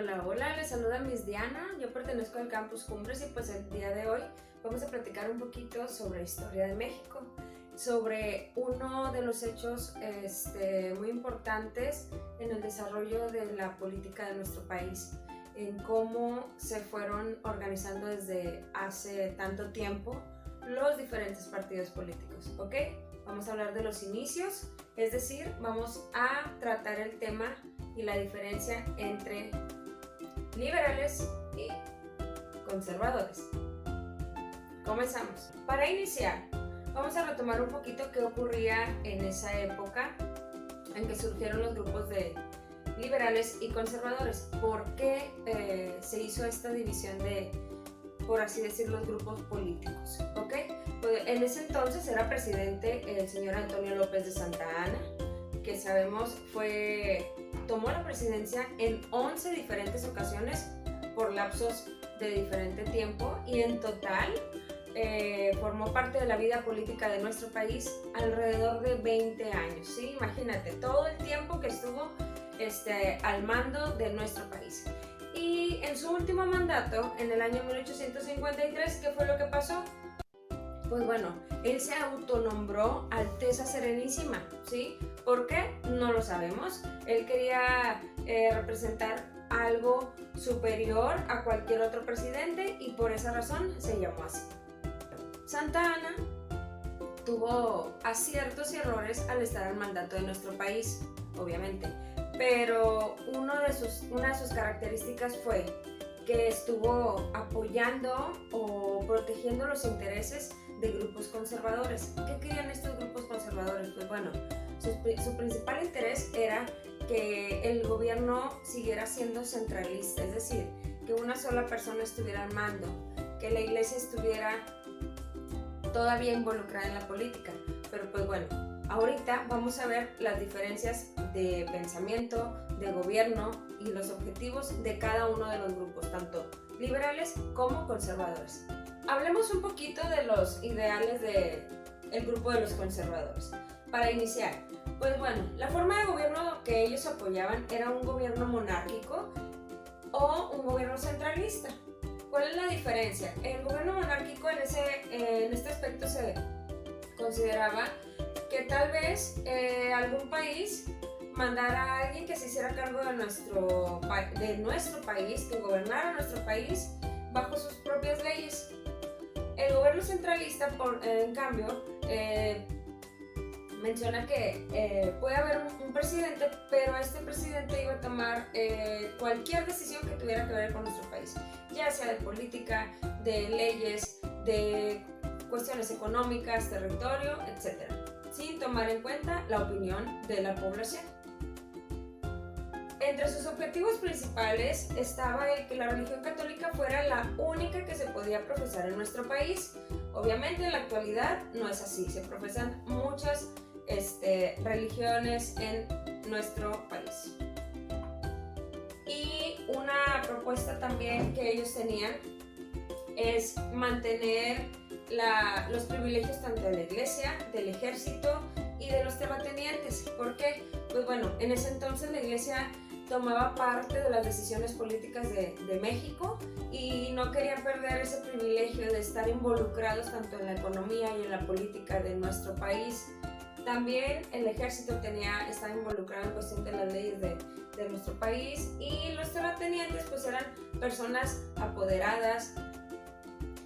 Hola, hola, les saluda Miss Diana, yo pertenezco al Campus Cumbres y pues el día de hoy vamos a platicar un poquito sobre historia de México, sobre uno de los hechos muy importantes en el desarrollo de la política de nuestro país, en cómo se fueron organizando desde hace tanto tiempo los diferentes partidos políticos, ¿ok? Vamos a hablar de los inicios, es decir, vamos a tratar el tema y la diferencia entre liberales y conservadores. Comenzamos. Para iniciar, vamos a retomar un poquito qué ocurría en esa época en que surgieron los grupos de liberales y conservadores. ¿Por qué se hizo esta división de, por así decir, los grupos políticos? ¿Ok? Pues en ese entonces era presidente el señor Antonio López de Santa Anna, que sabemos tomó la presidencia en 11 diferentes ocasiones por lapsos de diferente tiempo y en total formó parte de la vida política de nuestro país alrededor de 20 años, ¿sí? Imagínate, todo el tiempo que estuvo al mando de nuestro país. Y en su último mandato, en el año 1853, ¿qué fue lo que pasó? Pues bueno, él se autonombró Alteza Serenísima, ¿sí? ¿Por qué? No lo sabemos. Él quería representar algo superior a cualquier otro presidente y por esa razón se llamó así. Santa Anna tuvo aciertos y errores al estar al mandato de nuestro país, obviamente, pero una de sus características fue que estuvo apoyando o protegiendo los intereses de grupos conservadores. ¿Qué querían estos grupos conservadores? Pues bueno, su principal interés era que el gobierno siguiera siendo centralista, es decir, que una sola persona estuviera al mando, que la iglesia estuviera todavía involucrada en la política. Pero pues bueno, ahorita vamos a ver las diferencias de pensamiento, de gobierno y los objetivos de cada uno de los grupos, tanto liberales como conservadores. Hablemos un poquito de los ideales del grupo de los conservadores. Para iniciar, pues bueno, la forma de gobierno que ellos apoyaban era un gobierno monárquico o un gobierno centralista. ¿Cuál es la diferencia? El gobierno monárquico en este aspecto se consideraba que tal vez algún país mandara a alguien que se hiciera cargo de nuestro país, que gobernara nuestro país bajo sus propias leyes. El gobierno centralista, en cambio, menciona que puede haber un presidente, pero este presidente iba a tomar cualquier decisión que tuviera que ver con nuestro país, ya sea de política, de leyes, de cuestiones económicas, territorio, etc., sin tomar en cuenta la opinión de la población. Entre sus objetivos principales estaba el que la religión católica fuera la única que se podía profesar en nuestro país. Obviamente en la actualidad no es así, se profesan muchas religiones en nuestro país. Y una propuesta también que ellos tenían es mantener los privilegios tanto de la iglesia, del ejército y de los terratenientes. ¿Por qué? Pues bueno, en ese entonces la iglesia tomaba parte de las decisiones políticas de México y no querían perder ese privilegio de estar involucrados tanto en la economía y en la política de nuestro país. También el ejército estaba involucrado en cuestión de las leyes de nuestro país y los terratenientes pues eran personas apoderadas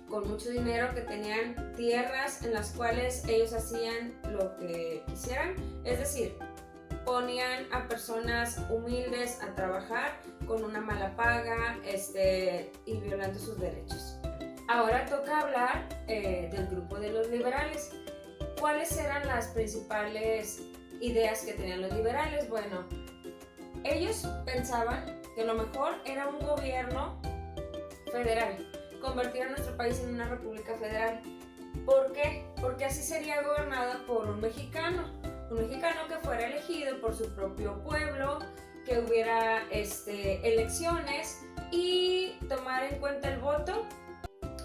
con mucho dinero que tenían tierras en las cuales ellos hacían lo que quisieran, es decir, ponían a personas humildes a trabajar con una mala paga y violando sus derechos. Ahora toca hablar del grupo de los liberales. ¿Cuáles eran las principales ideas que tenían los liberales? Bueno, ellos pensaban que lo mejor era un gobierno federal, convertir a nuestro país en una república federal. ¿Por qué? Porque así sería gobernada por un mexicano que fuera elegido por su propio pueblo, que hubiera elecciones y tomar en cuenta el voto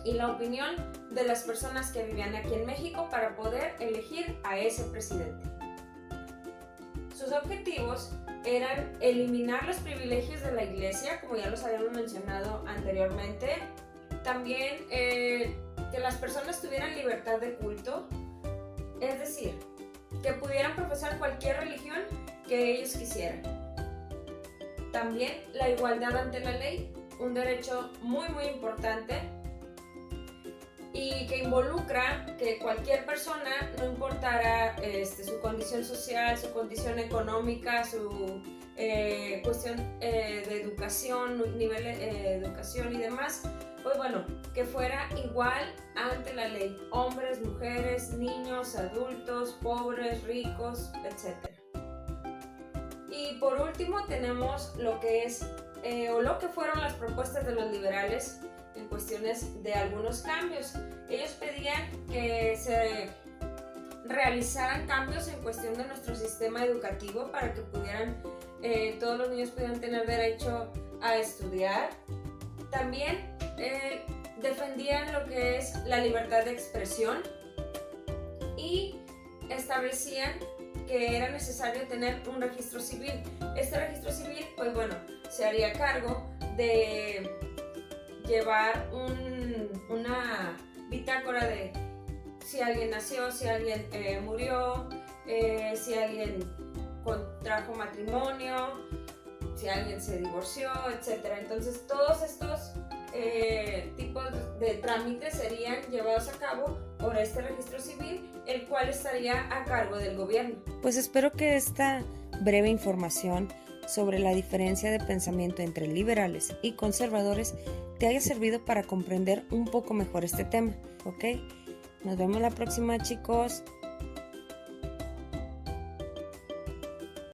y la opinión de las personas que vivían aquí en México para poder elegir a ese presidente. Sus objetivos eran eliminar los privilegios de la iglesia, como ya los habíamos mencionado anteriormente. También que las personas tuvieran libertad de culto, es decir, que pudieran profesar cualquier religión que ellos quisieran. También la igualdad ante la ley, un derecho muy importante y que involucra que cualquier persona, no importara su condición social, su condición económica, su cuestión de educación, nivel de educación y demás, pues bueno, que fuera igual ante la ley, hombres, mujeres, niños, adultos, pobres, ricos, etc. Y por último tenemos lo que es, o lo que fueron las propuestas de los liberales en cuestiones de algunos cambios. Ellos pedían que se realizaran cambios en cuestión de nuestro sistema educativo para que todos los niños pudieran tener derecho a estudiar. También defendían lo que es la libertad de expresión y establecían que era necesario tener un registro civil. Este registro civil, pues bueno, se haría cargo de llevar una bitácora de si alguien nació, si alguien murió, si alguien contrajo matrimonio, si alguien se divorció, etc. Entonces todos estos tipos de trámites serían llevados a cabo por este registro civil, el cual estaría a cargo del gobierno. Pues espero que esta breve información sobre la diferencia de pensamiento entre liberales y conservadores te haya servido para comprender un poco mejor este tema, ¿ok? Nos vemos la próxima, chicos.